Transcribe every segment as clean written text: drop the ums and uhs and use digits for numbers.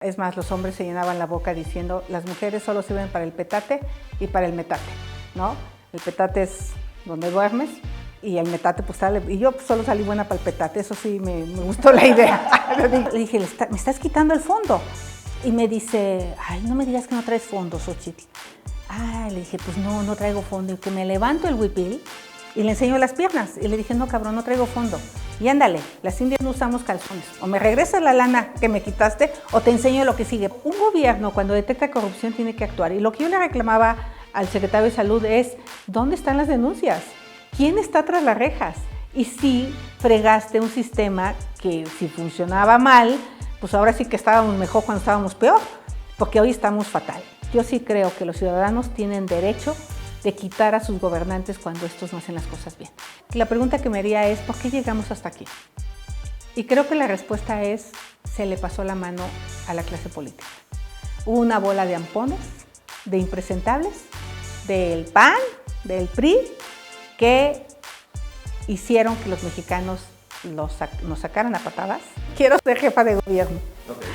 Es más, los hombres se llenaban la boca diciendo, las mujeres solo sirven para el petate y para el metate, ¿no? El petate es donde duermes y el metate pues sale, y yo solo salí buena para el petate, eso sí me gustó la idea. Le dije, me estás quitando el fondo. Y me dice, ay, no me digas que no traes fondo, Xochitl. Ay, le dije, pues no traigo fondo. Y que me levanto el huipil y le enseño las piernas. Y le dije, no, cabrón, no traigo fondo. Y ándale, las indias no usamos calzones. O me regresas la lana que me quitaste o te enseño lo que sigue. Un gobierno cuando detecta corrupción tiene que actuar. Y lo que yo le reclamaba al secretario de Salud es, ¿dónde están las denuncias? ¿Quién está tras las rejas? Y si fregaste un sistema que si funcionaba mal, pues ahora sí que estábamos mejor cuando estábamos peor, porque hoy estamos fatal. Yo sí creo que los ciudadanos tienen derecho de quitar a sus gobernantes cuando estos no hacen las cosas bien. La pregunta que me haría es, ¿por qué llegamos hasta aquí? Y creo que la respuesta es, se le pasó la mano a la clase política. Hubo una bola de ampones, de impresentables, del PAN, del PRI, que hicieron que los mexicanos nos sacaran a patadas. Quiero ser jefa de gobierno. Okay.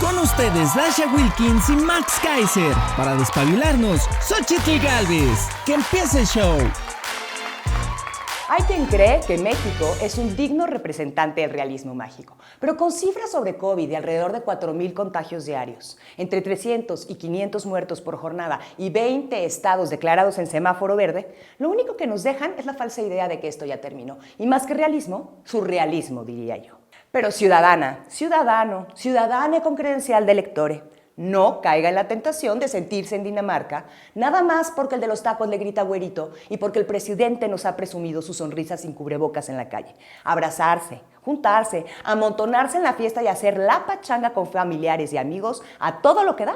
Con ustedes, Dasha Wilkins y Max Kaiser. Para despabilarnos, Xochitl Gálvez. ¡Que empiece el show! Hay quien cree que México es un digno representante del realismo mágico, pero con cifras sobre COVID de alrededor de 4,000 contagios diarios, entre 300 y 500 muertos por jornada y 20 estados declarados en semáforo verde, lo único que nos dejan es la falsa idea de que esto ya terminó. Y más que realismo, surrealismo, diría yo. Pero ciudadana, ciudadano, ciudadane con credencial de electore, no caiga en la tentación de sentirse en Dinamarca, nada más porque el de los tacos le grita güerito y porque el presidente nos ha presumido su sonrisa sin cubrebocas en la calle. Abrazarse, juntarse, amontonarse en la fiesta y hacer la pachanga con familiares y amigos a todo lo que da,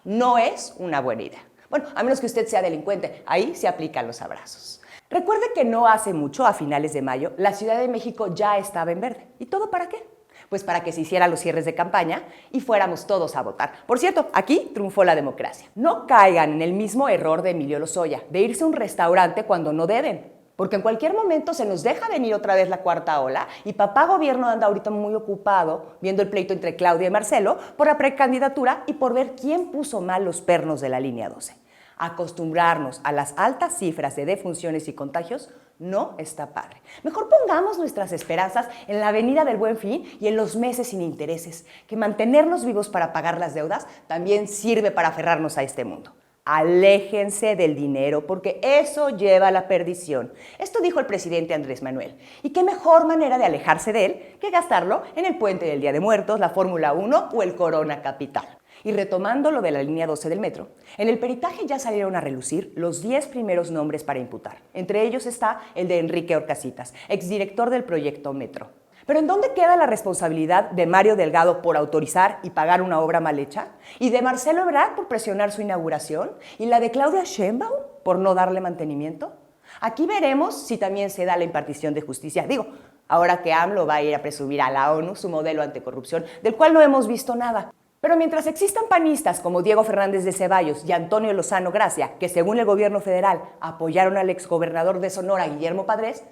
no es una buena idea. Bueno, a menos que usted sea delincuente, ahí se aplican los abrazos. Recuerde que no hace mucho, a finales de mayo, la Ciudad de México ya estaba en verde. ¿Y todo para qué? Pues para que se hicieran los cierres de campaña y fuéramos todos a votar. Por cierto, aquí triunfó la democracia. No caigan en el mismo error de Emilio Lozoya, de irse a un restaurante cuando no deben. Porque en cualquier momento se nos deja venir otra vez la cuarta ola y papá gobierno anda ahorita muy ocupado viendo el pleito entre Claudia y Marcelo por la precandidatura y por ver quién puso mal los pernos de la línea 12. Acostumbrarnos a las altas cifras de defunciones y contagios no está padre. Mejor pongamos nuestras esperanzas en la avenida del Buen Fin y en los meses sin intereses, que mantenernos vivos para pagar las deudas también sirve para aferrarnos a este mundo. Aléjense del dinero porque eso lleva a la perdición. Esto dijo el presidente Andrés Manuel. Y qué mejor manera de alejarse de él que gastarlo en el puente del Día de Muertos, la Fórmula 1 o el Corona Capital. Y retomando lo de la línea 12 del metro, en el peritaje ya salieron a relucir los 10 primeros nombres para imputar. Entre ellos está el de Enrique Orcasitas, exdirector del proyecto Metro. ¿Pero en dónde queda la responsabilidad de Mario Delgado por autorizar y pagar una obra mal hecha? ¿Y de Marcelo Ebrard por presionar su inauguración? ¿Y la de Claudia Sheinbaum por no darle mantenimiento? Aquí veremos si también se da la impartición de justicia. Digo, ahora que AMLO va a ir a presumir a la ONU su modelo anticorrupción, del cual no hemos visto nada. Pero mientras existan panistas como Diego Fernández de Ceballos y Antonio Lozano Gracia, que según el gobierno federal apoyaron al exgobernador de Sonora, Guillermo Padres,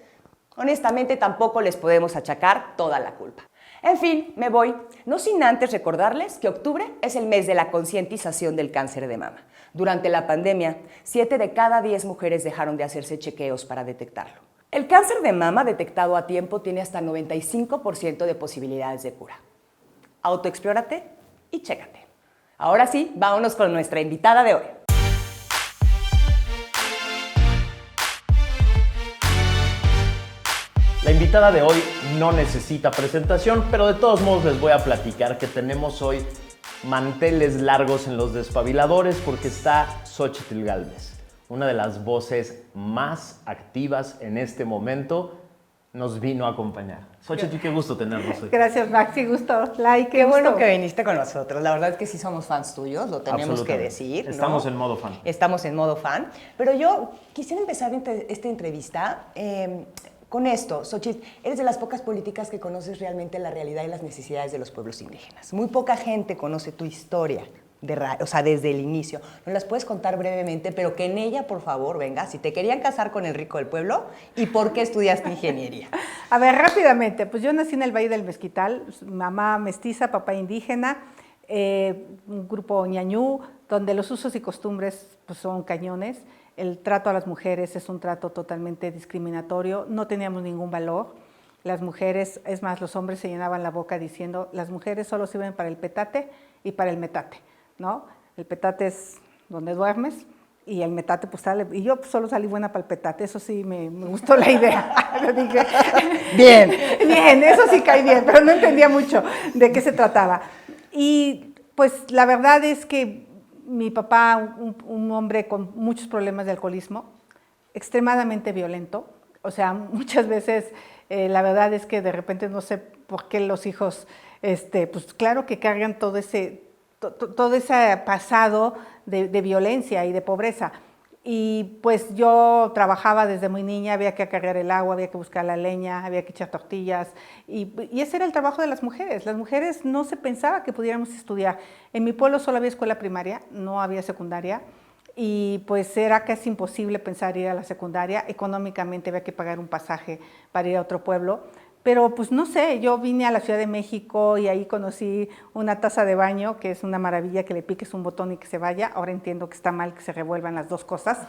honestamente tampoco les podemos achacar toda la culpa. En fin, me voy, no sin antes recordarles que octubre es el mes de la concientización del cáncer de mama. Durante la pandemia, 7 de cada 10 mujeres dejaron de hacerse chequeos para detectarlo. El cáncer de mama detectado a tiempo tiene hasta 95% de posibilidades de cura. Autoexplórate y chécate. Ahora sí, vámonos con nuestra invitada de hoy. La invitada de hoy no necesita presentación, pero de todos modos les voy a platicar que tenemos hoy manteles largos en los despabiladores porque está Xochitl Gálvez, una de las voces más activas en este momento. Nos vino a acompañar. Xochitl, qué gusto tenernos hoy. Gracias, Maxi, gusto. Qué bueno que viniste con nosotros. La verdad es que sí somos fans tuyos, lo tenemos que decir, ¿no? Estamos en modo fan. Estamos en modo fan. Pero yo quisiera empezar esta entrevista con esto. Xochitl, eres de las pocas políticas que conoces realmente la realidad y las necesidades de los pueblos indígenas. Muy poca gente conoce tu historia. o sea, desde el inicio. ¿Nos las puedes contar brevemente? Pero que en ella, por favor, venga, si te querían casar con el rico del pueblo y por qué estudiaste ingeniería. A ver, rápidamente, pues yo nací en el Valle del Mezquital, mamá mestiza, papá indígena, un grupo ñañú, donde los usos y costumbres pues, son cañones. El trato a las mujeres es un trato totalmente discriminatorio, no teníamos ningún valor. Las mujeres, es más, los hombres se llenaban la boca diciendo, las mujeres solo sirven para el petate y para el metate, ¿no? El petate es donde duermes y el metate, pues sale, y yo pues, solo salí buena para el petate, eso sí me gustó la idea. Yo dije, bien, eso sí cae bien, pero no entendía mucho de qué se trataba. Y pues la verdad es que mi papá, un hombre con muchos problemas de alcoholismo, extremadamente violento, o sea, muchas veces la verdad es que de repente no sé por qué los hijos, pues claro que cargan todo ese pasado de violencia y de pobreza. Y pues yo trabajaba desde muy niña, había que acarrear el agua, había que buscar la leña, había que echar tortillas. Y ese era el trabajo de las mujeres. Las mujeres no se pensaba que pudiéramos estudiar. En mi pueblo solo había escuela primaria, no había secundaria. Y pues era casi imposible pensar ir a la secundaria. Económicamente había que pagar un pasaje para ir a otro pueblo. Pero pues no sé, yo vine a la Ciudad de México y ahí conocí una taza de baño, que es una maravilla, que le piques un botón y que se vaya. Ahora entiendo que está mal que se revuelvan las dos cosas,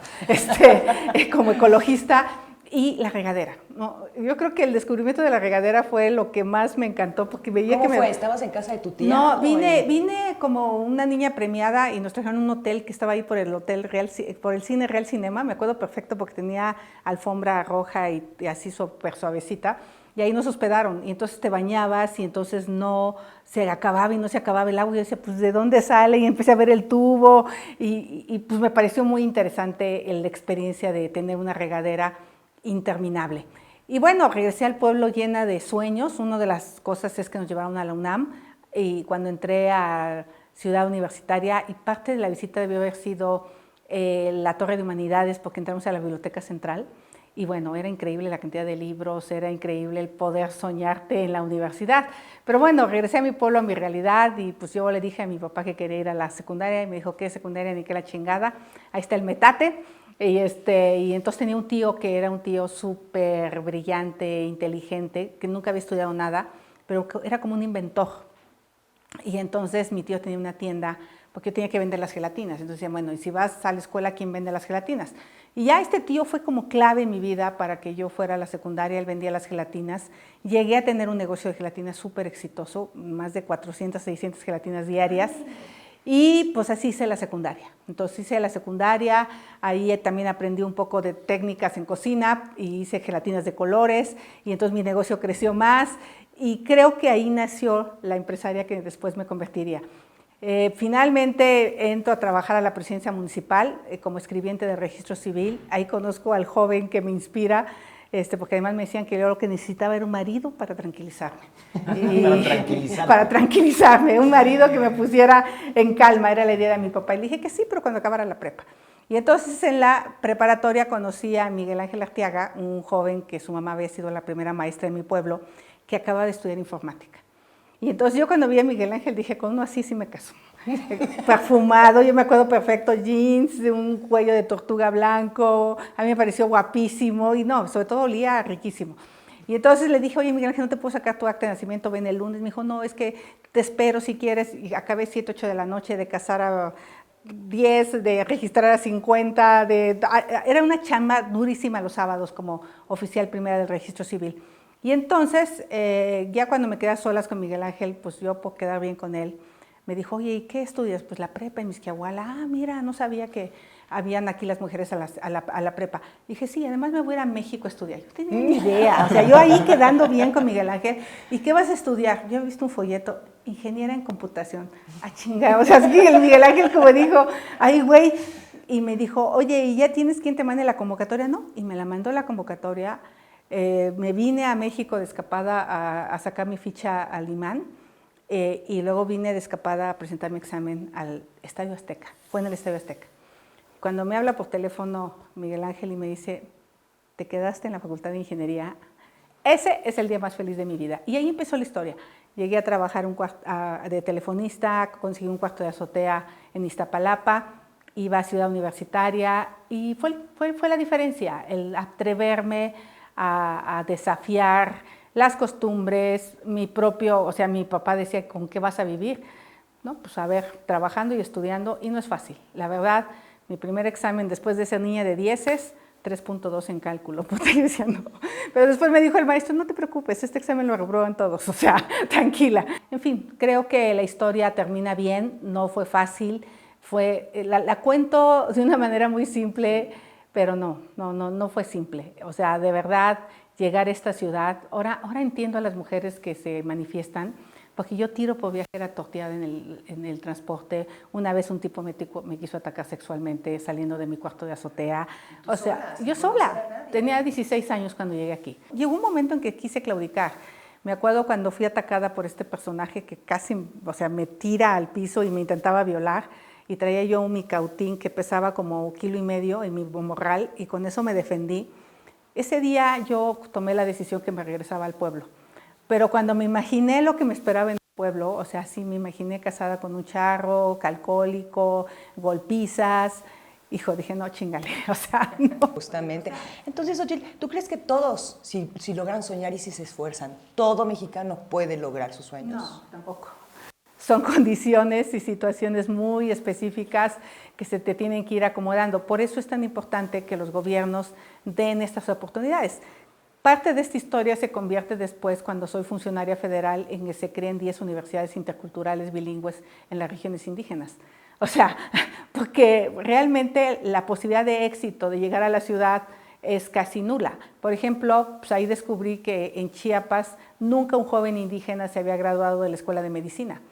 como ecologista. Y la regadera, ¿no? Yo creo que el descubrimiento de la regadera fue lo que más me encantó, porque veía ¿Cómo que fue? ¿Estabas en casa de tu tía? No, vine como una niña premiada y nos trajeron un hotel que estaba ahí por el por el Cine Real Cinema, me acuerdo perfecto porque tenía alfombra roja y así súper suavecita. Y ahí nos hospedaron, y entonces te bañabas, y entonces no se acababa y no se acababa el agua. Y yo decía, pues, ¿de dónde sale? Y empecé a ver el tubo, y pues me pareció muy interesante la experiencia de tener una regadera interminable. Y bueno, regresé al pueblo llena de sueños. Una de las cosas es que nos llevaron a la UNAM, y cuando entré a Ciudad Universitaria, y parte de la visita debió haber sido la Torre de Humanidades, porque entramos a la Biblioteca Central. Y bueno, era increíble la cantidad de libros, era increíble el poder soñarte en la universidad. Pero bueno, regresé a mi pueblo, a mi realidad, y pues yo le dije a mi papá que quería ir a la secundaria, y me dijo, ¿qué secundaria ni qué la chingada? Ahí está el metate. Y entonces tenía un tío que era un tío súper brillante, inteligente, que nunca había estudiado nada, pero que era como un inventor. Y entonces mi tío tenía una tienda, porque yo tenía que vender las gelatinas. Entonces decía, bueno, y si vas a la escuela, ¿quién vende las gelatinas? Y ya este tío fue como clave en mi vida para que yo fuera a la secundaria. Él vendía las gelatinas. Llegué a tener un negocio de gelatinas súper exitoso, más de 400, 600 gelatinas diarias. Y pues así hice la secundaria. Entonces hice la secundaria, ahí también aprendí un poco de técnicas en cocina y hice gelatinas de colores, y entonces mi negocio creció más, y creo que ahí nació la empresaria que después me convertiría. Finalmente entro a trabajar a la presidencia municipal como escribiente de registro civil. Ahí conozco al joven que me inspira, porque además me decían que yo lo que necesitaba era un marido para tranquilizarme. Para tranquilizarme, un marido que me pusiera en calma, era la idea de mi papá. Y le dije que sí, pero cuando acabara la prepa. Y entonces en la preparatoria conocí a Miguel Ángel Arteaga, un joven que su mamá había sido la primera maestra de mi pueblo, que acababa de estudiar informática. Y entonces yo cuando vi a Miguel Ángel dije, con uno así sí me caso. Perfumado, yo me acuerdo perfecto, jeans, de un cuello de tortuga blanco, a mí me pareció guapísimo, y no, sobre todo olía riquísimo. Y entonces le dije, oye Miguel Ángel, ¿no te puedo sacar tu acta de nacimiento? Ven el lunes. Me dijo, no, es que te espero si quieres. Y acabé 7, 8 de la noche de casar a 10, de registrar a 50, era una chamba durísima los sábados como oficial primera del registro civil. Y entonces, ya cuando me quedé a solas con Miguel Ángel, pues yo por quedar bien con él, me dijo, oye, ¿y qué estudias? Pues la prepa en Mixquiahuala. Ah, mira, no sabía que habían aquí las mujeres a la prepa. Dije, sí, además me voy a ir a México a estudiar. Yo tenía ni idea, o sea, yo ahí quedando bien con Miguel Ángel. ¿Y qué vas a estudiar? Yo he visto un folleto, ingeniera en computación. Ah, chingada, o sea, así el Miguel Ángel como dijo, ay, güey. Y me dijo, oye, ¿y ya tienes quien te mande la convocatoria? No, y me la mandó la convocatoria. Me vine a México de escapada a sacar mi ficha al imán, y luego vine de escapada a presentar mi examen al Estadio Azteca. Fue en el Estadio Azteca. Cuando me habla por teléfono Miguel Ángel y me dice, te quedaste en la Facultad de Ingeniería, ese es el día más feliz de mi vida. Y ahí empezó la historia. Llegué a trabajar de telefonista, conseguí un cuarto de azotea en Iztapalapa, iba a Ciudad Universitaria y fue la diferencia, el atreverme a desafiar las costumbres, mi papá decía, ¿con qué vas a vivir? No, pues a ver, trabajando y estudiando, y no es fácil. La verdad, mi primer examen después de ser niña de 10, 3.2 en cálculo, pero después me dijo el maestro, no te preocupes, este examen lo reproban todos, o sea, tranquila. En fin, creo que la historia termina bien, no fue fácil, la cuento de una manera muy simple, pero no fue simple. O sea, de verdad, llegar a esta ciudad, ahora entiendo a las mujeres que se manifiestan, porque yo tiro por viajera torteada en el transporte. Una vez un tipo me quiso atacar sexualmente saliendo de mi cuarto de azotea. O sea, yo sola. Tenía 16 años cuando llegué aquí. Llegó un momento en que quise claudicar. Me acuerdo cuando fui atacada por este personaje que casi, o sea, me tira al piso y me intentaba violar. Y traía yo un micautín que pesaba como 1,5 kilos en mi morral y con eso me defendí. Ese día yo tomé la decisión que me regresaba al pueblo. Pero cuando me imaginé lo que me esperaba en el pueblo, o sea, sí me imaginé casada con un charro, alcohólico, golpizas, hijo, dije, no, chingale, o sea, no. Justamente. Entonces, Xochitl, ¿tú crees que todos, si logran soñar y si se esfuerzan, todo mexicano puede lograr sus sueños? No, tampoco. Son condiciones y situaciones muy específicas que se te tienen que ir acomodando. Por eso es tan importante que los gobiernos den estas oportunidades. Parte de esta historia se convierte después, cuando soy funcionaria federal, en que se creen 10 universidades interculturales bilingües en las regiones indígenas. O sea, porque realmente la posibilidad de éxito de llegar a la ciudad es casi nula. Por ejemplo, pues ahí descubrí que en Chiapas nunca un joven indígena se había graduado de la escuela de medicina.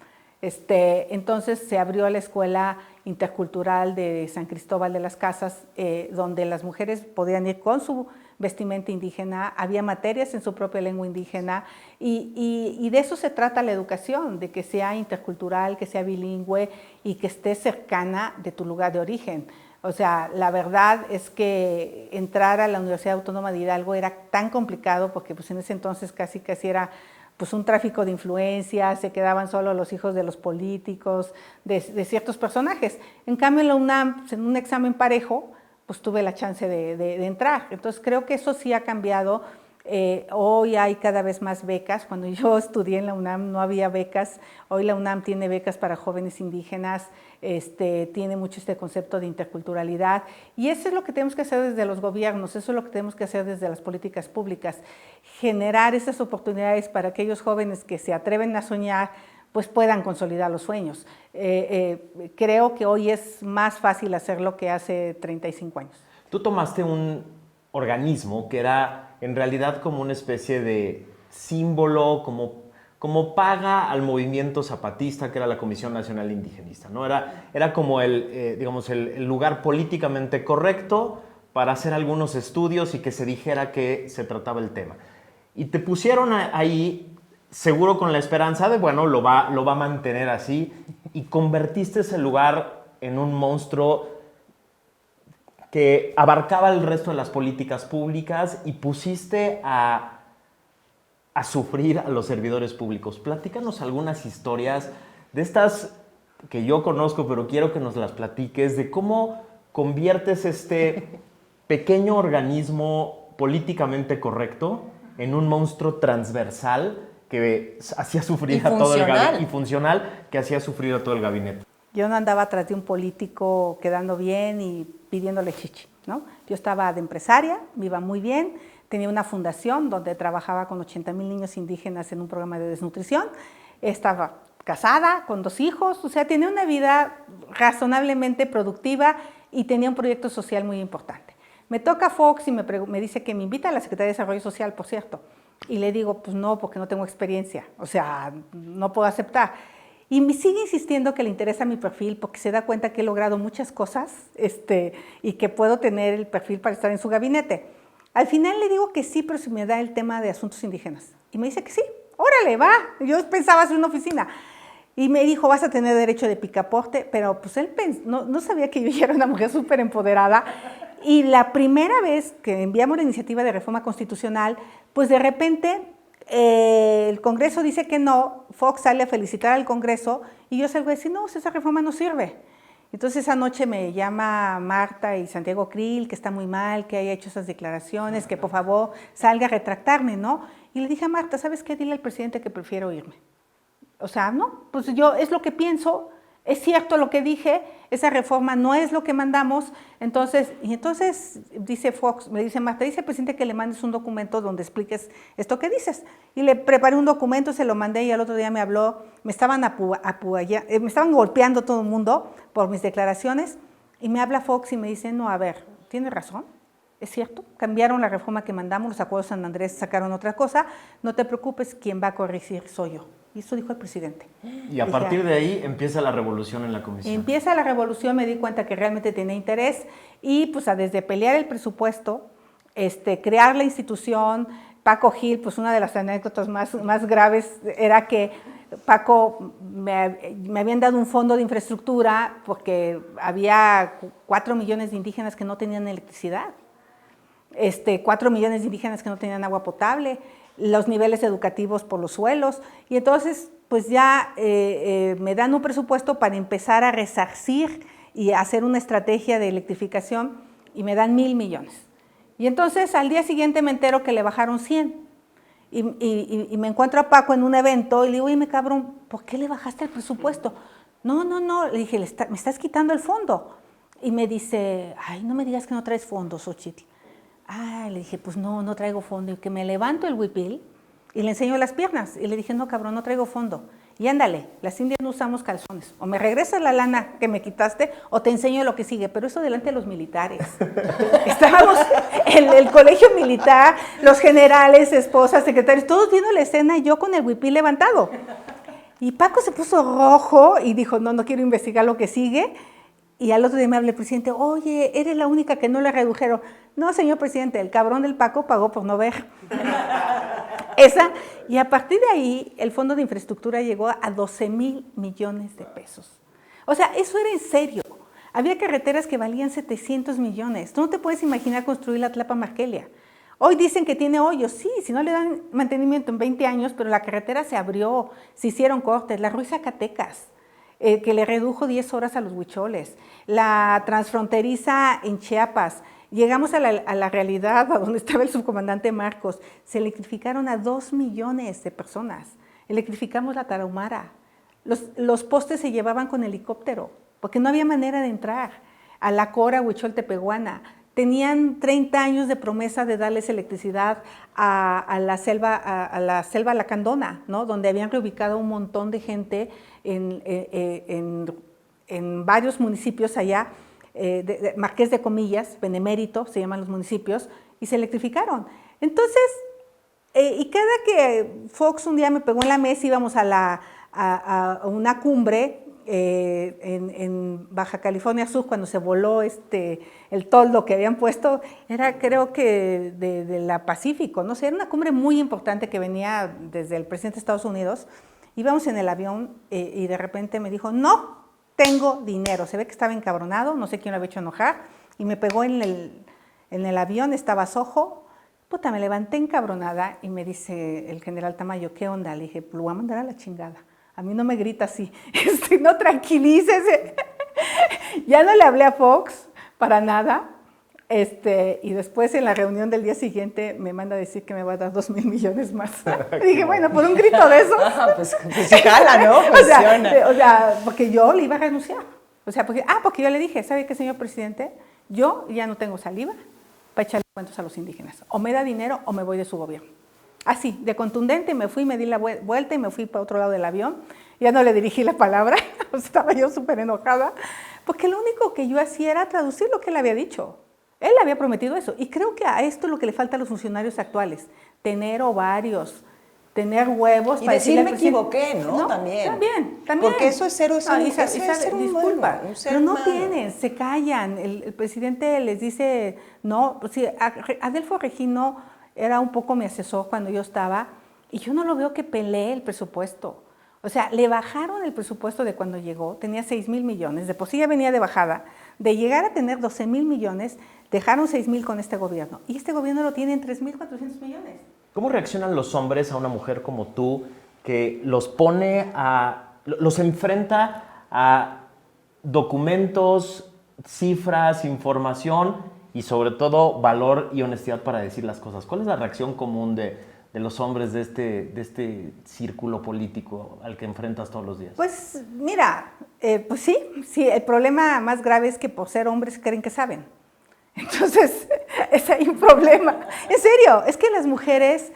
Entonces se abrió la escuela intercultural de San Cristóbal de las Casas, donde las mujeres podían ir con su vestimenta indígena, había materias en su propia lengua indígena y de eso se trata la educación, de que sea intercultural, que sea bilingüe y que esté cercana de tu lugar de origen. O sea, la verdad es que entrar a la Universidad Autónoma de Hidalgo era tan complicado porque pues en ese entonces casi era pues un tráfico de influencias, se quedaban solo los hijos de los políticos, de ciertos personajes. En cambio en la UNAM, pues, en un examen parejo, pues tuve la chance de entrar. Entonces creo que eso sí ha cambiado. Hoy hay cada vez más becas. Cuando yo estudié en la UNAM no había becas. Hoy la UNAM tiene becas para jóvenes indígenas, tiene mucho este concepto de interculturalidad. Y eso es lo que tenemos que hacer desde los gobiernos, eso es lo que tenemos que hacer desde las políticas públicas. Generar esas oportunidades para aquellos jóvenes que se atreven a soñar, pues puedan consolidar los sueños. Creo que hoy es más fácil hacerlo que hace 35 años. Tú tomaste un organismo que era en realidad como una especie de símbolo, como paga al movimiento zapatista, que era la Comisión Nacional Indigenista, ¿no? Era como el lugar políticamente correcto para hacer algunos estudios y que se dijera que se trataba el tema. Y te pusieron ahí seguro con la esperanza de, bueno, lo va a mantener así, y convertiste ese lugar en un monstruo que abarcaba el resto de las políticas públicas y pusiste a sufrir a los servidores públicos. Platícanos algunas historias de estas que yo conozco, pero quiero que nos las platiques, de cómo conviertes este pequeño organismo políticamente correcto en un monstruo transversal que hacía sufrir a todo el gabinete, y funcional, que hacía sufrir a todo el gabinete. Yo no andaba atrás de un político quedando bien y pidiéndole chichi, ¿no? Yo estaba de empresaria, me iba muy bien, tenía una fundación donde trabajaba con 80,000 niños indígenas en un programa de desnutrición, estaba casada con 2 hijos, o sea, tenía una vida razonablemente productiva y tenía un proyecto social muy importante. Me toca Fox y me dice que me invita a la Secretaría de Desarrollo Social, por cierto, y le digo, pues no, porque no tengo experiencia, o sea, no puedo aceptar. Y me sigue insistiendo que le interesa mi perfil porque se da cuenta que he logrado muchas cosas y que puedo tener el perfil para estar en su gabinete. Al final le digo que sí, pero si me da el tema de asuntos indígenas. Y me dice que sí, órale, va. Yo pensaba hacer una oficina. Y me dijo, vas a tener derecho de picaporte, pero pues él no sabía que yo ya era una mujer súper empoderada. Y la primera vez que enviamos la iniciativa de reforma constitucional, pues de repente el Congreso dice que no, Fox sale a felicitar al Congreso y yo salgo a decir, no, esa reforma no sirve. Entonces esa noche me llama Marta y Santiago Krill, que está muy mal, que haya hecho esas declaraciones, que por favor salga a retractarme, ¿no? Y le dije a Marta, ¿sabes qué? Dile al presidente que prefiero irme. O sea, no, pues yo es lo que pienso, es cierto lo que dije, esa reforma no es lo que mandamos, entonces dice Fox, me dice Marta, dice al presidente que le mandes un documento donde expliques esto que dices. Y le preparé un documento, se lo mandé y al otro día me habló, me estaban golpeando todo el mundo por mis declaraciones y me habla Fox y me dice, no, a ver, tiene razón, es cierto, cambiaron la reforma que mandamos, los acuerdos de San Andrés sacaron otra cosa, no te preocupes, quien va a corregir soy yo. Y eso dijo el presidente. Y a partir de ahí empieza la revolución en la comisión. Empieza la revolución, me di cuenta que realmente tenía interés y pues desde pelear el presupuesto, crear la institución, Paco Gil, pues una de las anécdotas más graves era que Paco me habían dado un fondo de infraestructura porque había 4 millones de indígenas que no tenían electricidad, 4 millones de indígenas que no tenían agua potable, los niveles educativos por los suelos, y entonces pues ya me dan un presupuesto para empezar a resarcir y hacer una estrategia de electrificación y me dan 1,000 millones. Y entonces al día siguiente me entero que le bajaron 100 y me encuentro a Paco en un evento y le digo, oye, cabrón, ¿por qué le bajaste el presupuesto? No, le dije, me estás quitando el fondo. Y me dice, ay, no me digas que no traes fondos, Xochitl. Ah, le dije, pues no traigo fondo. Y que me levanto el huipil y le enseño las piernas. Y le dije, no, cabrón, no traigo fondo. Y ándale, las indias no usamos calzones. O me regresas la lana que me quitaste o te enseño lo que sigue. Pero eso delante de los militares. Estábamos en el colegio militar, los generales, esposas, secretarios, todos viendo la escena y yo con el huipil levantado. Y Paco se puso rojo y dijo, no quiero investigar lo que sigue. Y al otro día me habla el presidente, oye, eres la única que no le redujeron. No, señor presidente, el cabrón del Paco pagó por no ver. Y a partir de ahí, el Fondo de Infraestructura llegó a 12,000 millones de pesos. O sea, eso era en serio. Había carreteras que valían 700 millones. Tú no te puedes imaginar construir la Tlapa-Markelia. Hoy dicen que tiene hoyos, sí, si no le dan mantenimiento en 20 años, pero la carretera se abrió, se hicieron cortes, la Ruiz-Zacatecas. Que le redujo 10 horas a los huicholes, la transfronteriza en Chiapas, llegamos a la realidad, a donde estaba el subcomandante Marcos, se electrificaron a 2 millones de personas, electrificamos la Tarahumara, los postes se llevaban con helicóptero, porque no había manera de entrar, a la Cora, Huichol, Tepehuana, tenían 30 años de promesa de darles electricidad a la selva lacandona, ¿no? Donde habían reubicado un montón de gente en varios municipios allá, Marqués de Comillas, Benemérito, se llaman los municipios, y se electrificaron. Entonces, y cada que Fox un día me pegó en la mesa, íbamos a una cumbre, en Baja California Sur, cuando se voló el toldo que habían puesto, era creo que de la Pacífico, no sé, era una cumbre muy importante que venía desde el presidente de Estados Unidos. Íbamos en el avión y de repente me dijo, no tengo dinero. Se ve que estaba encabronado, no sé quién lo había hecho enojar, y me pegó en el avión, estaba Sojo. Puta, me levanté encabronada y me dice el general Tamayo, ¿qué onda? Le dije, lo voy a mandar a la chingada. A mí no me grita así, no, tranquilícese. Ya no le hablé a Fox para nada, y después en la reunión del día siguiente me manda a decir que me va a dar 2,000 millones más. Y dije, bueno, por un grito de esos. Pues jala, ¿no? O sea, porque yo le iba a renunciar. O sea, porque yo le dije, ¿sabe qué, señor presidente? Yo ya no tengo saliva para echarle cuentos a los indígenas. O me da dinero o me voy de su gobierno. Así, de contundente, me fui, me di la vuelta y me fui para otro lado del avión. Ya no le dirigí la palabra, estaba yo súper enojada, porque lo único que yo hacía era traducir lo que él había dicho. Él había prometido eso, y creo que a esto es lo que le falta a los funcionarios actuales, tener ovarios, tener huevos. Y para decir, me equivoqué, ¿no? También. También. Porque eso es ser un disculpa, un ser pero no humano. tienen, se callan. El presidente les dice, no, pues sí, Adelfo Regino era un poco mi asesor cuando yo estaba, y yo no lo veo que pelee el presupuesto. O sea, le bajaron el presupuesto de cuando llegó, tenía 6,000 millones, de por sí ya venía de bajada, de llegar a tener 12,000 millones, dejaron 6,000 con este gobierno, y este gobierno lo tiene en 3,400 millones. ¿Cómo reaccionan los hombres a una mujer como tú que los los enfrenta a documentos, cifras, información y sobre todo valor y honestidad para decir las cosas? ¿Cuál es la reacción común de los hombres de este círculo político al que enfrentas todos los días? Pues mira, pues sí, el problema más grave es que por ser hombres creen que saben. Entonces, es ahí un problema. En serio, es que las mujeres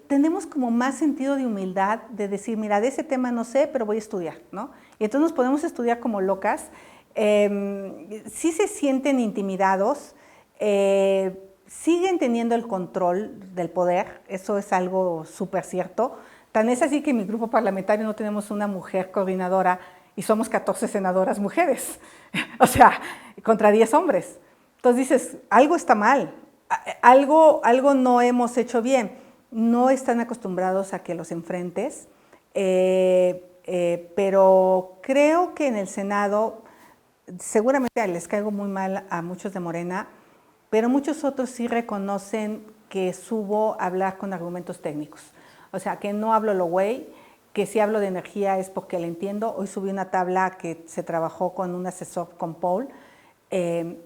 tenemos como más sentido de humildad de decir, mira, de ese tema no sé, pero voy a estudiar, ¿no? Y entonces nos podemos estudiar como locas. Sí se sienten intimidados, siguen teniendo el control del poder, eso es algo súper cierto. Tan es así que en mi grupo parlamentario no tenemos una mujer coordinadora y somos 14 senadoras mujeres, o sea, contra 10 hombres. Entonces dices, algo está mal, algo no hemos hecho bien. No están acostumbrados a que los enfrentes, pero creo que en el Senado seguramente les caigo muy mal a muchos de Morena, pero muchos otros sí reconocen que subo a hablar con argumentos técnicos. O sea, que no hablo lo güey, que si hablo de energía es porque la entiendo. Hoy subí una tabla que se trabajó con un asesor con Paul,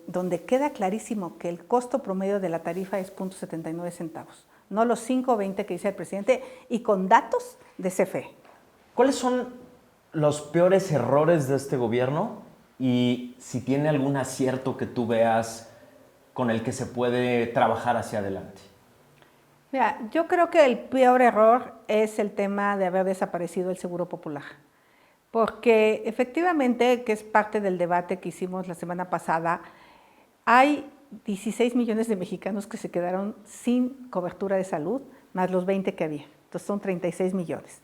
donde queda clarísimo que el costo promedio de la tarifa es 0.79 centavos, no los 5.20 que dice el presidente, y con datos de CFE. ¿Cuáles son los peores errores de este gobierno? Y si tiene algún acierto que tú veas con el que se puede trabajar hacia adelante. Mira, yo creo que el peor error es el tema de haber desaparecido el Seguro Popular. Porque efectivamente, que es parte del debate que hicimos la semana pasada, hay 16 millones de mexicanos que se quedaron sin cobertura de salud, más los 20 que había. Entonces son 36 millones.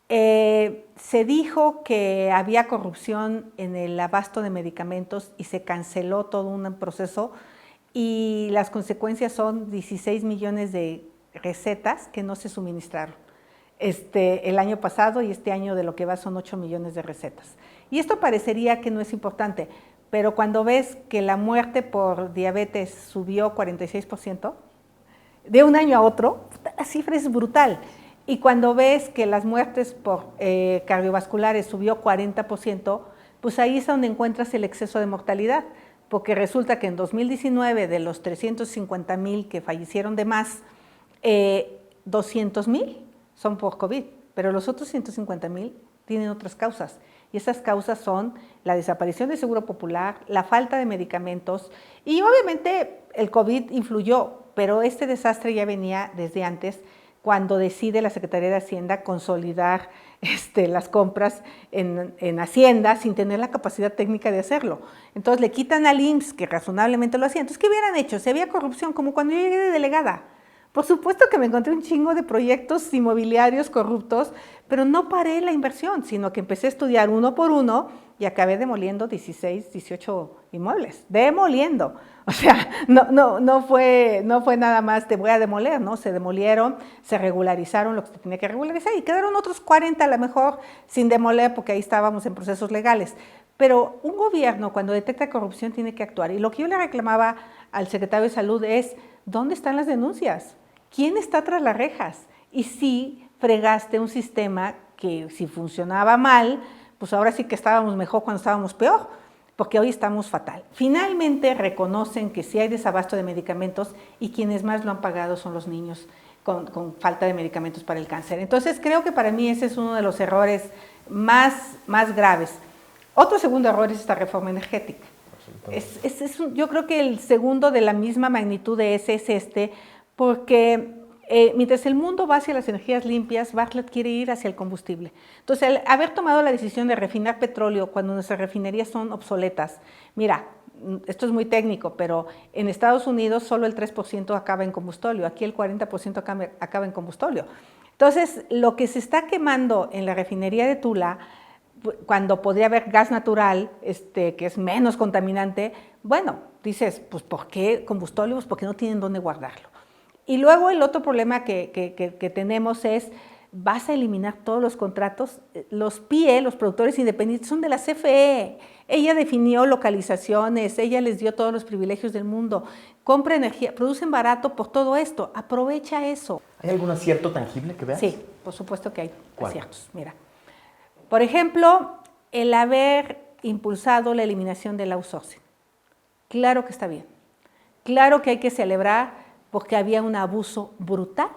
Se dijo que había corrupción en el abasto de medicamentos y se canceló todo un proceso y las consecuencias son 16 millones de recetas que no se suministraron. El año pasado y este año de lo que va son 8 millones de recetas. Y esto parecería que no es importante, pero cuando ves que la muerte por diabetes subió 46%, de un año a otro, la cifra es brutal. Y cuando ves que las muertes por cardiovasculares subió 40%, pues ahí es donde encuentras el exceso de mortalidad, porque resulta que en 2019 de los 350,000 que fallecieron de más, 200,000 son por COVID, pero los otros 150,000 tienen otras causas. Y esas causas son la desaparición del Seguro Popular, la falta de medicamentos y obviamente el COVID influyó, pero este desastre ya venía desde antes, cuando decide la Secretaría de Hacienda consolidar las compras en Hacienda sin tener la capacidad técnica de hacerlo. Entonces le quitan al IMSS, que razonablemente lo hacía. Entonces, ¿qué hubieran hecho? Si había corrupción, como cuando yo llegué de delegada. Por supuesto que me encontré un chingo de proyectos inmobiliarios corruptos, pero no paré la inversión, sino que empecé a estudiar uno por uno y acabé demoliendo 16, 18 inmuebles. Demoliendo. O sea, no fue nada más te voy a demoler, ¿no? Se demolieron, se regularizaron lo que se tenía que regularizar y quedaron otros 40 a lo mejor sin demoler porque ahí estábamos en procesos legales. Pero un gobierno cuando detecta corrupción tiene que actuar. Y lo que yo le reclamaba al secretario de Salud es, ¿dónde están las denuncias? ¿Quién está tras las rejas? Y si fregaste un sistema que si funcionaba mal, pues ahora sí que estábamos mejor cuando estábamos peor, porque hoy estamos fatal. Finalmente reconocen que sí hay desabasto de medicamentos y quienes más lo han pagado son los niños con falta de medicamentos para el cáncer. Entonces creo que para mí ese es uno de los errores más graves. Otro segundo error es esta reforma energética. Yo creo que el segundo de la misma magnitud de ese es porque mientras el mundo va hacia las energías limpias, Bartlett quiere ir hacia el combustible. Entonces, al haber tomado la decisión de refinar petróleo cuando nuestras refinerías son obsoletas, mira, esto es muy técnico, pero en Estados Unidos solo el 3% acaba en combustóleo, aquí el 40% acaba en combustóleo. Entonces, lo que se está quemando en la refinería de Tula, cuando podría haber gas natural, que es menos contaminante, bueno, dices, pues ¿por qué combustóleo? Pues porque no tienen dónde guardarlo. Y luego el otro problema que tenemos es vas a eliminar todos los contratos. Los PIE, los productores independientes, son de la CFE. Ella definió localizaciones, ella les dio todos los privilegios del mundo. Compra energía, producen barato por todo esto. Aprovecha eso. ¿Hay algún acierto tangible que veas? Sí, por supuesto que hay ¿Cuál? aciertos. Mira, por ejemplo, el haber impulsado la eliminación del outsourcing. Claro que está bien. Claro que hay que celebrar porque había un abuso brutal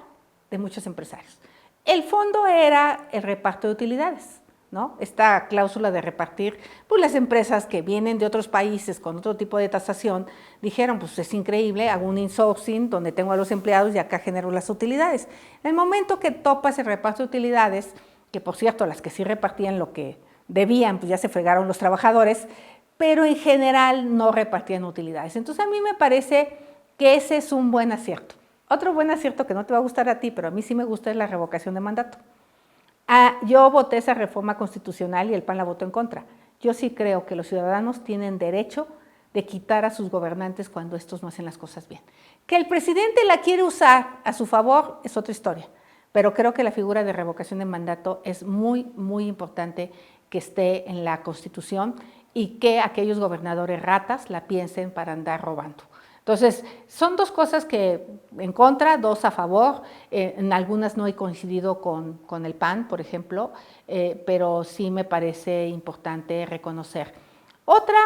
de muchos empresarios. El fondo era el reparto de utilidades, ¿no? Esta cláusula de repartir, pues las empresas que vienen de otros países con otro tipo de tasación dijeron, pues es increíble, hago un insourcing donde tengo a los empleados y acá genero las utilidades. En el momento que topas el reparto de utilidades, que por cierto las que sí repartían lo que debían, pues ya se fregaron los trabajadores, pero en general no repartían utilidades. Entonces a mí me parece que ese es un buen acierto. Otro buen acierto que no te va a gustar a ti, pero a mí sí me gusta, es la revocación de mandato. Yo voté esa reforma constitucional y el PAN la votó en contra. Yo sí creo que los ciudadanos tienen derecho de quitar a sus gobernantes cuando estos no hacen las cosas bien. Que el presidente la quiere usar a su favor es otra historia, pero creo que la figura de revocación de mandato es muy, muy importante que esté en la Constitución y que aquellos gobernadores ratas la piensen para andar robando. Entonces, son dos cosas que en contra, dos a favor. En algunas no he coincidido con el PAN, por ejemplo, pero sí me parece importante reconocer. Otra,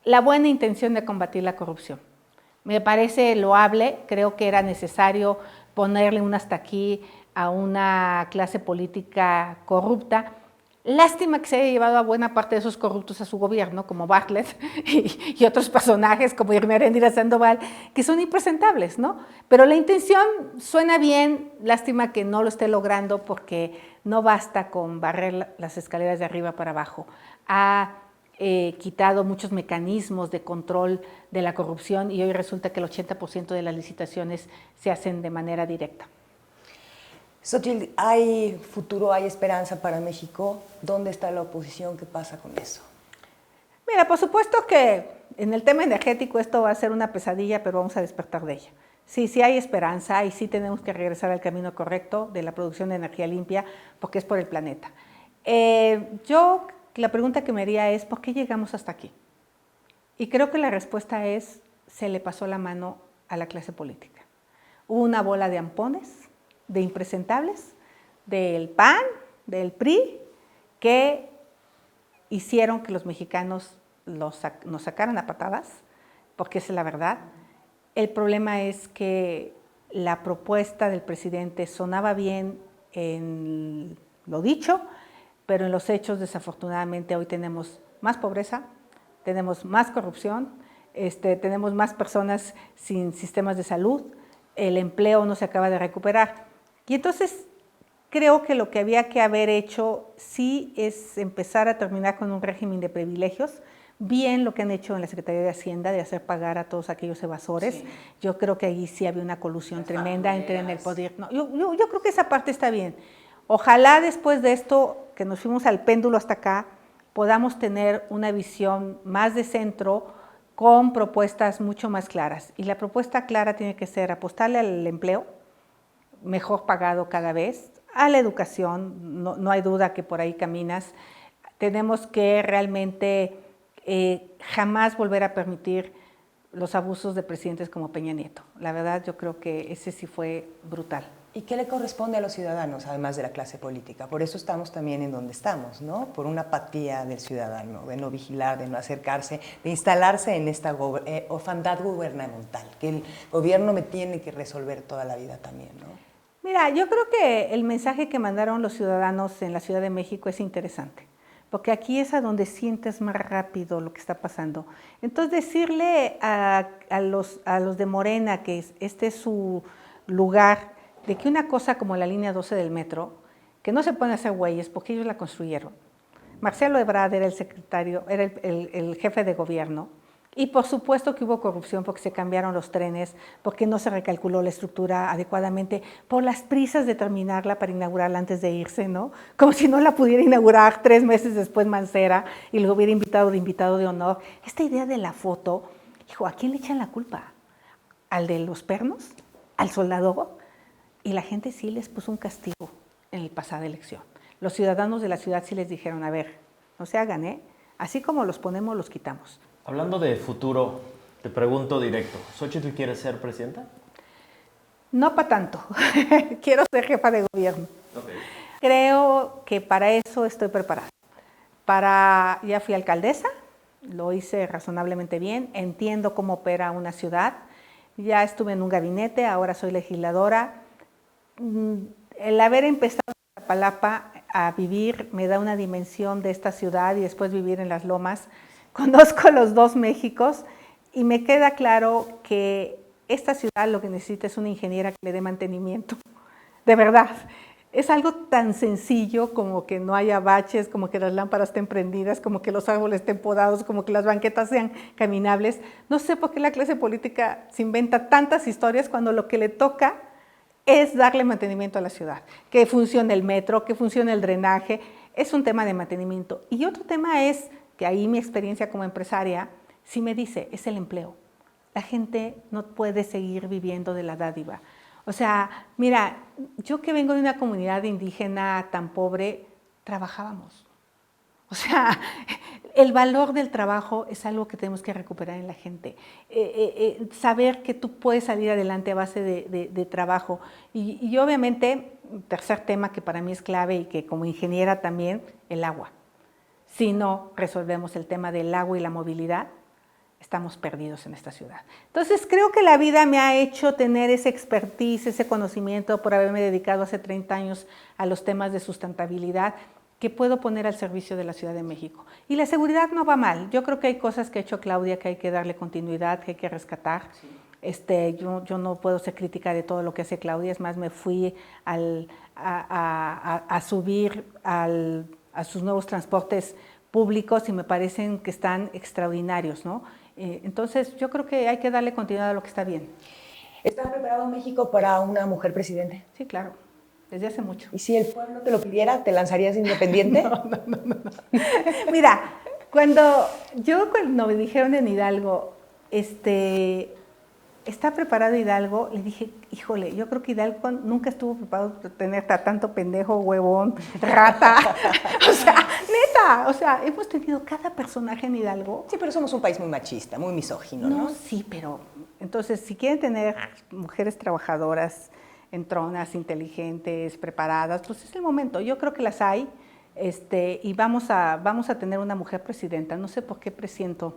la buena intención de combatir la corrupción. Me parece loable, creo que era necesario ponerle un hasta aquí a una clase política corrupta. Lástima que se haya llevado a buena parte de esos corruptos a su gobierno, como Bartlett y otros personajes como Irma Eréndira Sandoval, que son impresentables, ¿no? Pero la intención suena bien, lástima que no lo esté logrando porque no basta con barrer las escaleras de arriba para abajo. Ha quitado muchos mecanismos de control de la corrupción y hoy resulta que el 80% de las licitaciones se hacen de manera directa. Xóchitl, ¿hay futuro, hay esperanza para México? ¿Dónde está la oposición? ¿Qué pasa con eso? Mira, por supuesto que en el tema energético esto va a ser una pesadilla, pero vamos a despertar de ella. Sí, sí hay esperanza y sí tenemos que regresar al camino correcto de la producción de energía limpia, porque es por el planeta. La pregunta que me haría es, ¿por qué llegamos hasta aquí? Y creo que la respuesta es, se le pasó la mano a la clase política. Hubo una bola de ampones, de impresentables, del PAN, del PRI, que hicieron que los mexicanos nos sacaran a patadas, porque esa es la verdad. El problema es que la propuesta del presidente sonaba bien en lo dicho, pero en los hechos, desafortunadamente, hoy tenemos más pobreza, tenemos más corrupción, tenemos más personas sin sistemas de salud, el empleo no se acaba de recuperar. Y entonces creo que lo que había que haber hecho sí es empezar a terminar con un régimen de privilegios, bien lo que han hecho en la Secretaría de Hacienda de hacer pagar a todos aquellos evasores. Sí. Yo creo que ahí sí había una colusión tremenda entre el poder. No, yo creo que esa parte está bien. Ojalá después de esto, que nos fuimos al péndulo hasta acá, podamos tener una visión más de centro con propuestas mucho más claras. Y la propuesta clara tiene que ser apostarle al empleo, mejor pagado cada vez, a la educación, no hay duda que por ahí caminas. Tenemos que realmente jamás volver a permitir los abusos de presidentes como Peña Nieto. La verdad, yo creo que ese sí fue brutal. ¿Y qué le corresponde a los ciudadanos, además de la clase política? Por eso estamos también en donde estamos, ¿no? Por una apatía del ciudadano, de no vigilar, de no acercarse, de instalarse en esta orfandad gubernamental, que el gobierno me tiene que resolver toda la vida también, ¿no? Mira, yo creo que el mensaje que mandaron los ciudadanos en la Ciudad de México es interesante, porque aquí es a donde sientes más rápido lo que está pasando. Entonces, decirle a los de Morena que este es su lugar, de que una cosa como la línea 12 del metro, que no se pueden hacer güeyes porque ellos la construyeron. Marcelo Ebrard era el secretario, era el jefe de gobierno, y por supuesto que hubo corrupción porque se cambiaron los trenes, porque no se recalculó la estructura adecuadamente, por las prisas de terminarla para inaugurarla antes de irse, ¿no? Como si no la pudiera inaugurar 3 meses después Mancera y lo hubiera invitado de honor. Esta idea de la foto, hijo, ¿a quién le echan la culpa? ¿Al de los pernos? ¿Al soldador? Y la gente sí les puso un castigo. en la pasada elección. Los ciudadanos de la ciudad sí les dijeron, a ver, no se hagan, ¿eh? Así como los ponemos, los quitamos. Hablando de futuro, te pregunto directo, ¿Xóchitl quiere ser presidenta? No para tanto, quiero ser jefa de gobierno. Okay. Creo que para eso estoy preparada. Ya fui alcaldesa, lo hice razonablemente bien, entiendo cómo opera una ciudad, ya estuve en un gabinete, ahora soy legisladora. El haber empezado en Iztapalapa a vivir me da una dimensión de esta ciudad y después vivir en Las Lomas. Conozco los dos Méxicos y me queda claro que esta ciudad lo que necesita es una ingeniera que le dé mantenimiento, de verdad. Es algo tan sencillo como que no haya baches, como que las lámparas estén prendidas, como que los árboles estén podados, como que las banquetas sean caminables. No sé por qué la clase política se inventa tantas historias cuando lo que le toca es darle mantenimiento a la ciudad. Que funcione el metro, que funcione el drenaje, es un tema de mantenimiento. Y otro tema es, que ahí mi experiencia como empresaria sí me dice, es el empleo. La gente no puede seguir viviendo de la dádiva. O sea, mira, yo que vengo de una comunidad indígena tan pobre, trabajábamos. O sea, el valor del trabajo es algo que tenemos que recuperar en la gente. Saber que tú puedes salir adelante a base de trabajo. Y obviamente, tercer tema que para mí es clave y que como ingeniera también, el agua. Si no resolvemos el tema del agua y la movilidad, estamos perdidos en esta ciudad. Entonces, creo que la vida me ha hecho tener ese expertise, ese conocimiento por haberme dedicado hace 30 años a los temas de sustentabilidad que puedo poner al servicio de la Ciudad de México. Y la seguridad no va mal. Yo creo que hay cosas que ha hecho Claudia que hay que darle continuidad, que hay que rescatar. Sí. Yo no puedo ser crítica de todo lo que hace Claudia, es más, me fui a subir a sus nuevos transportes públicos y me parecen que están extraordinarios, ¿no? Entonces, yo creo que hay que darle continuidad a lo que está bien. ¿Está preparado México para una mujer presidente? Sí, claro, desde hace mucho. ¿Y si el pueblo te lo pidiera, te lanzarías independiente? No. Mira, cuando me dijeron en Hidalgo, ¿está preparado Hidalgo? Le dije, híjole, yo creo que Hidalgo nunca estuvo preparado para tener tanto pendejo, huevón, rata. O sea, neta, hemos tenido cada personaje en Hidalgo. Sí, pero somos un país muy machista, muy misógino, ¿no? No, sí, pero entonces, si quieren tener mujeres trabajadoras, entronas, inteligentes, preparadas, pues es el momento. Yo creo que las hay, y vamos a tener una mujer presidenta. No sé por qué presiento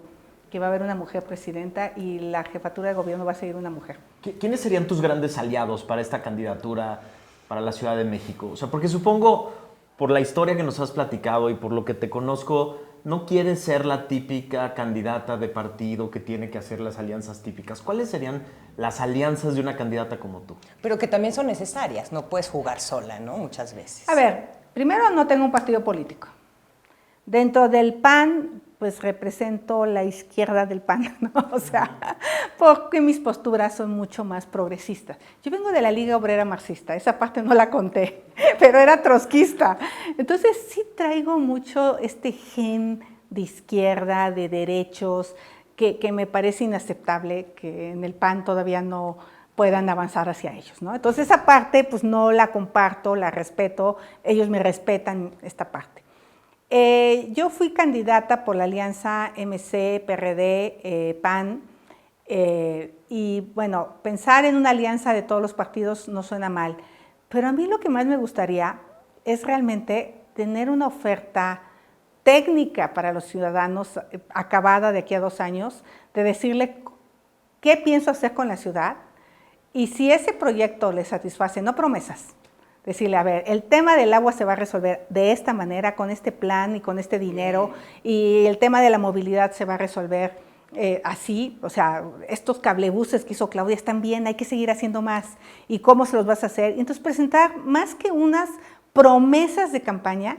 que va a haber una mujer presidenta y la jefatura de gobierno va a seguir una mujer. ¿Quiénes serían tus grandes aliados para esta candidatura para la Ciudad de México? O sea, porque supongo, por la historia que nos has platicado y por lo que te conozco, no quieres ser la típica candidata de partido que tiene que hacer las alianzas típicas. ¿Cuáles serían las alianzas de una candidata como tú? Pero que también son necesarias, no puedes jugar sola, ¿no? Muchas veces. A ver, primero no tengo un partido político. Dentro del PAN, pues represento la izquierda del PAN, ¿no? O sea, porque mis posturas son mucho más progresistas. Yo vengo de la Liga Obrera Marxista, esa parte no la conté, pero era trotskista. Entonces sí traigo mucho este gen de izquierda, de derechos, que me parece inaceptable que en el PAN todavía no puedan avanzar hacia ellos, ¿no? Entonces esa parte pues no la comparto, la respeto, ellos me respetan esta parte. Yo fui candidata por la alianza MC, PRD, PAN, y bueno, pensar en una alianza de todos los partidos no suena mal, pero a mí lo que más me gustaría es realmente tener una oferta técnica para los ciudadanos acabada de aquí a 2 años, de decirle qué pienso hacer con la ciudad y si ese proyecto les satisface, no promesas. Decirle, a ver, el tema del agua se va a resolver de esta manera, con este plan y con este dinero, y el tema de la movilidad se va a resolver así, o sea, estos cablebuses que hizo Claudia están bien, hay que seguir haciendo más, y cómo se los vas a hacer. Y entonces presentar más que unas promesas de campaña,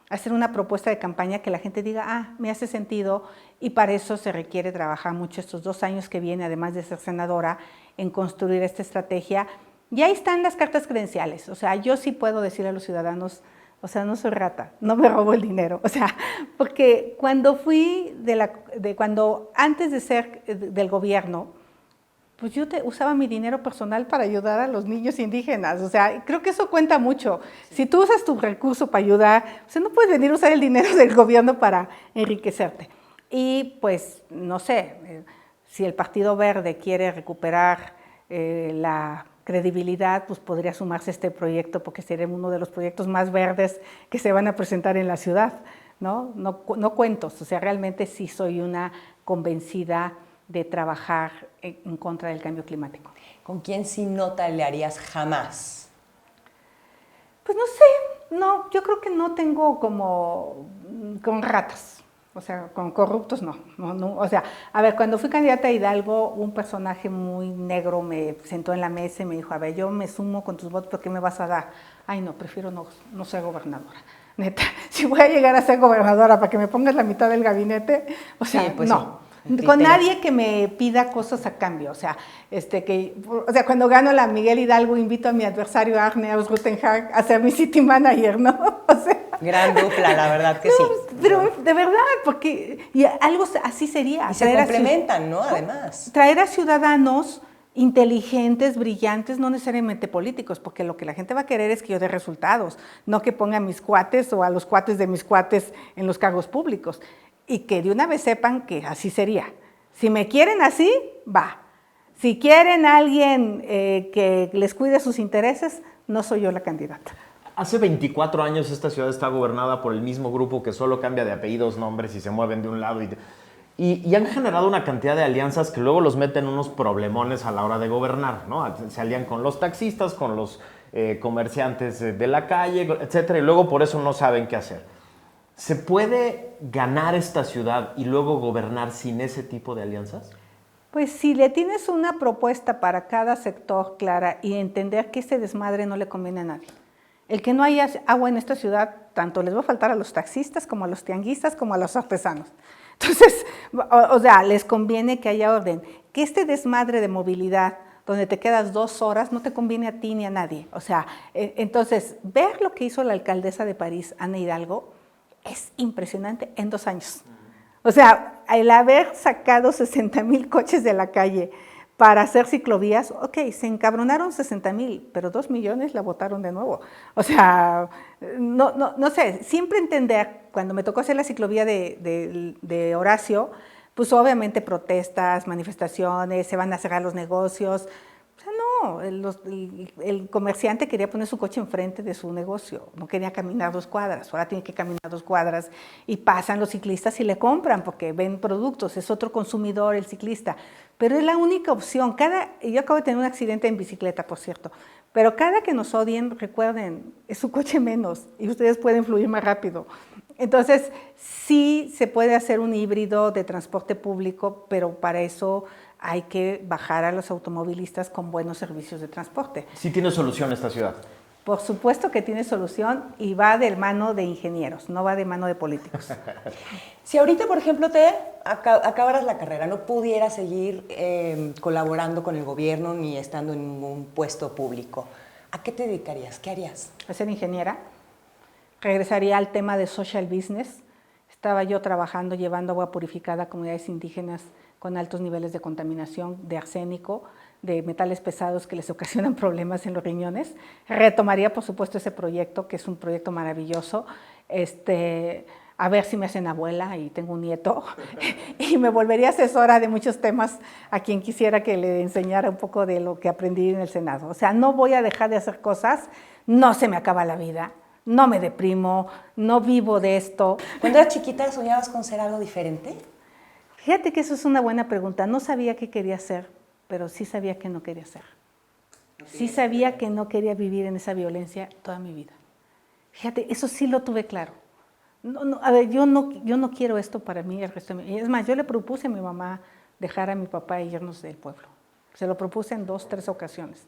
hacer una propuesta de campaña que la gente diga, ah, me hace sentido, y para eso se requiere trabajar mucho estos 2 años que viene, además de ser senadora, en construir esta estrategia. Y ahí están las cartas credenciales, o sea, yo sí puedo decirle a los ciudadanos, o sea, no soy rata, no me robo el dinero, o sea, porque cuando fui cuando antes de ser del gobierno, pues yo usaba mi dinero personal para ayudar a los niños indígenas. O sea, creo que eso cuenta mucho. Sí. Si tú usas tu recurso para ayudar, o sea, no puedes venir a usar el dinero del gobierno para enriquecerte. Y pues, no sé, si el Partido Verde quiere recuperar la credibilidad, pues podría sumarse a este proyecto, porque sería uno de los proyectos más verdes que se van a presentar en la ciudad, ¿no? No cuentos, o sea, realmente sí soy una convencida de trabajar en contra del cambio climático. ¿Con quién sin nota le harías jamás? Pues no sé, no, yo creo que no tengo como con ratas, o sea, con corruptos no, o sea, a ver, cuando fui candidata a Hidalgo, un personaje muy negro me sentó en la mesa y me dijo, a ver, yo me sumo con tus votos, ¿pero qué me vas a dar? Ay, no, prefiero no ser gobernadora. Neta, si voy a llegar a ser gobernadora para que me pongas la mitad del gabinete, o sea, sí, pues no. Sí. Con nadie que me pida cosas a cambio, o sea, cuando gano la Miguel Hidalgo invito a mi adversario Arne Aus-Ruttenhag a ser mi city manager, ¿no? O sea, gran dupla, la verdad que no, sí. Pero de verdad, porque algo así sería. Y se complementan, ¿no? Además. Traer a ciudadanos inteligentes, brillantes, no necesariamente políticos, porque lo que la gente va a querer es que yo dé resultados, no que ponga a mis cuates o a los cuates de mis cuates en los cargos públicos. Y que de una vez sepan que así sería. Si me quieren así, va. Si quieren a alguien que les cuide sus intereses, no soy yo la candidata. Hace 24 años esta ciudad está gobernada por el mismo grupo que solo cambia de apellidos, nombres y se mueven de un lado. Y han generado una cantidad de alianzas que luego los meten unos problemones a la hora de gobernar, ¿no? Se alían con los taxistas, con los comerciantes de la calle, etcétera, y luego por eso no saben qué hacer. ¿Se puede ganar esta ciudad y luego gobernar sin ese tipo de alianzas? Pues si le tienes una propuesta para cada sector clara y entender que este desmadre no le conviene a nadie. El que no haya agua en esta ciudad, tanto les va a faltar a los taxistas como a los tianguistas como a los artesanos. Entonces, o sea, les conviene que haya orden. Que este desmadre de movilidad, donde te quedas 2 horas, no te conviene a ti ni a nadie. O sea, entonces, ver lo que hizo la alcaldesa de París, Anne Hidalgo, es impresionante en 2 años. O sea, el haber sacado 60,000 coches de la calle para hacer ciclovías, ok, se encabronaron 60,000, pero 2 millones la votaron de nuevo. O sea, no sé, siempre entender, cuando me tocó hacer la ciclovía de Horacio, pues obviamente protestas, manifestaciones, se van a cerrar los negocios. O sea, no, el comerciante quería poner su coche enfrente de su negocio, no quería caminar 2 cuadras, ahora tiene que caminar 2 cuadras y pasan los ciclistas y le compran porque ven productos, es otro consumidor el ciclista, pero es la única opción. Yo acabo de tener un accidente en bicicleta, por cierto, pero cada que nos odien, recuerden, es su coche menos y ustedes pueden fluir más rápido. Entonces, sí se puede hacer un híbrido de transporte público, pero para eso hay que bajar a los automovilistas con buenos servicios de transporte. ¿Sí tiene solución esta ciudad? Por supuesto que tiene solución y va de mano de ingenieros, no va de mano de políticos. Si ahorita, por ejemplo, acabaras la carrera, no pudieras seguir colaborando con el gobierno ni estando en ningún puesto público, ¿a qué te dedicarías? ¿Qué harías? A ser ingeniera. Regresaría al tema de social business. Estaba yo trabajando, llevando agua purificada a comunidades indígenas con altos niveles de contaminación, de arsénico, de metales pesados que les ocasionan problemas en los riñones. Retomaría, por supuesto, ese proyecto, que es un proyecto maravilloso, a ver si me hacen abuela y tengo un nieto, y me volvería asesora de muchos temas a quien quisiera que le enseñara un poco de lo que aprendí en el Senado. O sea, no voy a dejar de hacer cosas, no se me acaba la vida, no me deprimo, no vivo de esto. ¿Cuando eras chiquita soñabas con ser algo diferente? Fíjate que eso es una buena pregunta. No sabía qué quería hacer, pero sí sabía que no quería hacer. Sí sabía que no quería vivir en esa violencia toda mi vida. Fíjate, eso sí lo tuve claro. A ver, yo no quiero esto para mí el resto de mi vida. Es más, yo le propuse a mi mamá dejar a mi papá e irnos del pueblo. Se lo propuse en 2, 3 ocasiones.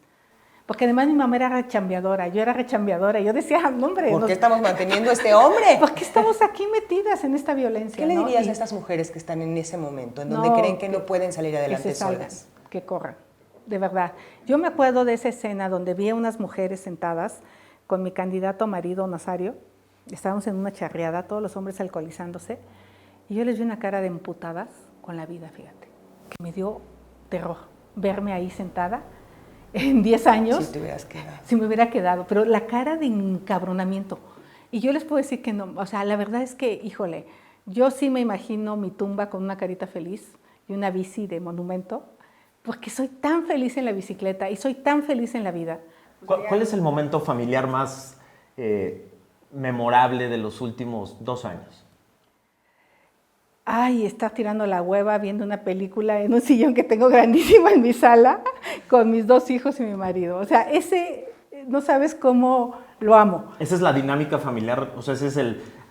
Porque además mi mamá era rechambeadora, yo era rechambeadora. Yo decía, no, hombre. ¿Por qué estamos manteniendo a este hombre? ¿Por qué estamos aquí metidas en esta violencia? ¿Qué le dirías a estas mujeres que están en ese momento, en donde creen que no pueden salir adelante solas? Que corran, de verdad. Yo me acuerdo de esa escena donde vi a unas mujeres sentadas con mi candidato marido Nazario. Estábamos en una charreada, todos los hombres alcoholizándose. Y yo les vi una cara de emputadas con la vida, fíjate, que me dio terror. verme ahí sentada en 10 años. Si te hubieras quedado. Si me hubiera quedado, pero la cara de encabronamiento. Y yo les puedo decir que no, o sea, la verdad es que, híjole, yo sí me imagino mi tumba con una carita feliz y una bici de monumento, porque soy tan feliz en la bicicleta y soy tan feliz en la vida. ¿Cuál es el momento familiar más memorable de los últimos 2 años? Ay, estar tirando la hueva viendo una película en un sillón que tengo grandísimo en mi sala con mis 2 hijos y mi marido. O sea, ese, no sabes cómo lo amo. Esa es la dinámica familiar, o sea,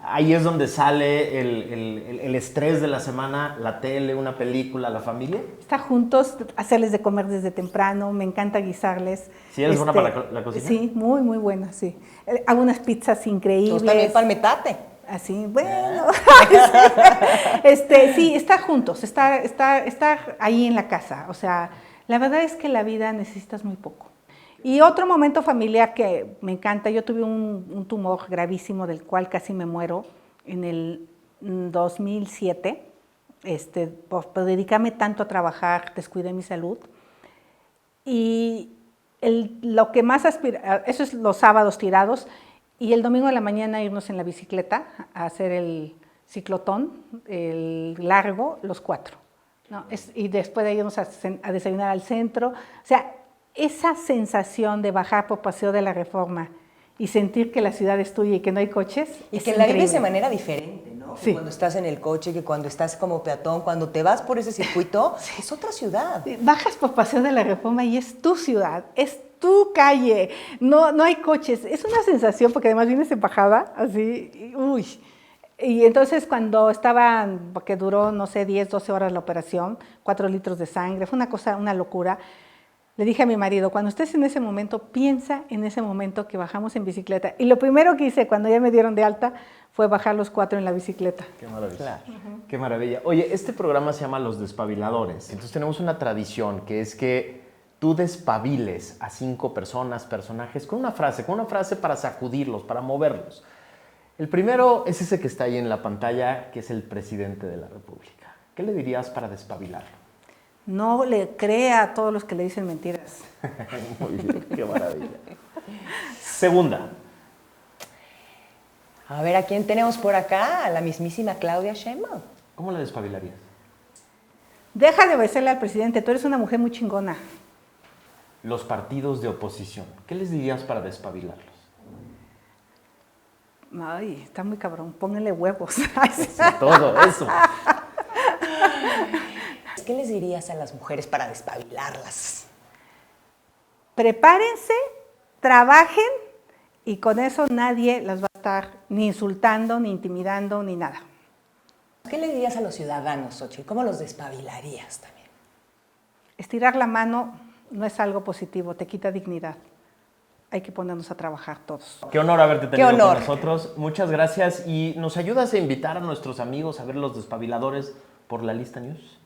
ahí es donde sale el estrés de la semana, la tele, una película, la familia. Estar juntos, hacerles de comer desde temprano, me encanta guisarles. ¿Sí eres buena para la cocina? Sí, muy, muy buena, sí. Hago unas pizzas increíbles. Tú también para el metate. Así, bueno. Sí, estar juntos, estar ahí en la casa. O sea, la verdad es que la vida necesitas muy poco. Y otro momento familiar que me encanta, yo tuve un tumor gravísimo del cual casi me muero en el 2007. Por dedicarme tanto a trabajar, descuidé mi salud. Y lo que más eso es los sábados tirados, y el domingo de la mañana irnos en la bicicleta a hacer el ciclotón, el largo, los 4. ¿No? Y después de irnos a desayunar al centro. O sea, esa sensación de bajar por Paseo de la Reforma y sentir que la ciudad es tuya y que no hay coches. Y es que la vives increíble. de manera diferente, ¿no? Sí. Que cuando estás en el coche, que cuando estás como peatón, cuando te vas por ese circuito, es otra ciudad. Bajas por Paseo de la Reforma y es tu ciudad, es tu calle, no hay coches. Es una sensación, porque además vienes en bajada, así, y, uy. Y entonces cuando porque duró, no sé, 10, 12 horas la operación, 4 litros de sangre, fue una locura. Le dije a mi marido, cuando estés en ese momento, piensa en ese momento que bajamos en bicicleta. Y lo primero que hice cuando ya me dieron de alta fue bajar los 4 en la bicicleta. Qué maravilla. Claro. Qué maravilla. Oye, este programa se llama Los Despabiladores. Entonces tenemos una tradición que es que tú despabiles a 5 personajes, con una frase para sacudirlos, para moverlos. El primero es ese que está ahí en la pantalla, que es el presidente de la República. ¿Qué le dirías para despabilarlo? No le crea a todos los que le dicen mentiras. Muy bien, qué maravilla. Segunda. A ver, ¿a quién tenemos por acá? A la mismísima Claudia Sheinbaum. ¿Cómo la despabilarías? Deja de obedecerle al presidente, tú eres una mujer muy chingona. Los partidos de oposición. ¿Qué les dirías para despabilarlos? Ay, está muy cabrón, pónganle huevos. Todo eso. ¿Qué les dirías a las mujeres para despabilarlas? Prepárense, trabajen y con eso nadie las va a estar ni insultando, ni intimidando, ni nada. ¿Qué le dirías a los ciudadanos, Xochitl? ¿Cómo los despabilarías también? Estirar la mano no es algo positivo, te quita dignidad. Hay que ponernos a trabajar todos. Qué honor haberte tenido Qué honor. con nosotros. Muchas gracias. ¿Y nos ayudas a invitar a nuestros amigos a ver Los Despabiladores por La Lista News?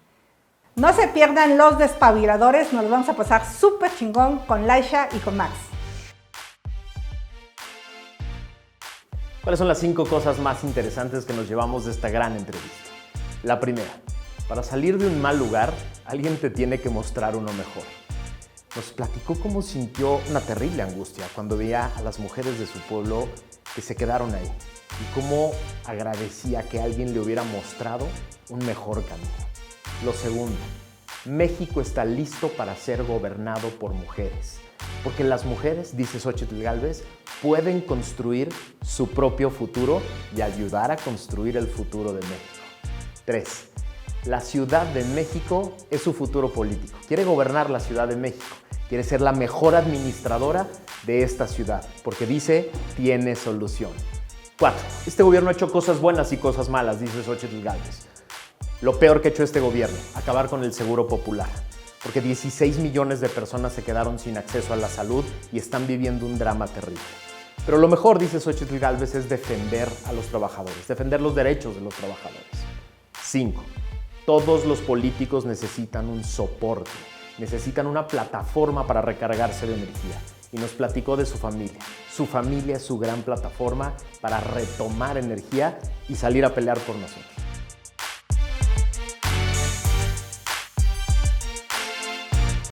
No se pierdan Los Despabiladores, nos los vamos a pasar súper chingón con Laisha y con Max. ¿Cuáles son las 5 cosas más interesantes que nos llevamos de esta gran entrevista? La primera, para salir de un mal lugar, alguien te tiene que mostrar uno mejor. Nos platicó cómo sintió una terrible angustia cuando veía a las mujeres de su pueblo que se quedaron ahí y cómo agradecía que alguien le hubiera mostrado un mejor camino. Lo segundo, México está listo para ser gobernado por mujeres, porque las mujeres, dice Xochitl Gálvez, pueden construir su propio futuro y ayudar a construir el futuro de México. 3. La Ciudad de México es su futuro político. Quiere gobernar la Ciudad de México. Quiere ser la mejor administradora de esta ciudad, porque dice, tiene solución. 4. Este gobierno ha hecho cosas buenas y cosas malas, dice Xochitl Gálvez. Lo peor que ha hecho este gobierno, acabar con el seguro popular, porque 16 millones de personas se quedaron sin acceso a la salud y están viviendo un drama terrible. Pero lo mejor, dice Xochitl Gálvez, es defender a los trabajadores, defender los derechos de los trabajadores. 5. Todos los políticos necesitan un soporte, necesitan una plataforma para recargarse de energía. Y nos platicó de su familia. Su familia es su gran plataforma para retomar energía y salir a pelear por nosotros.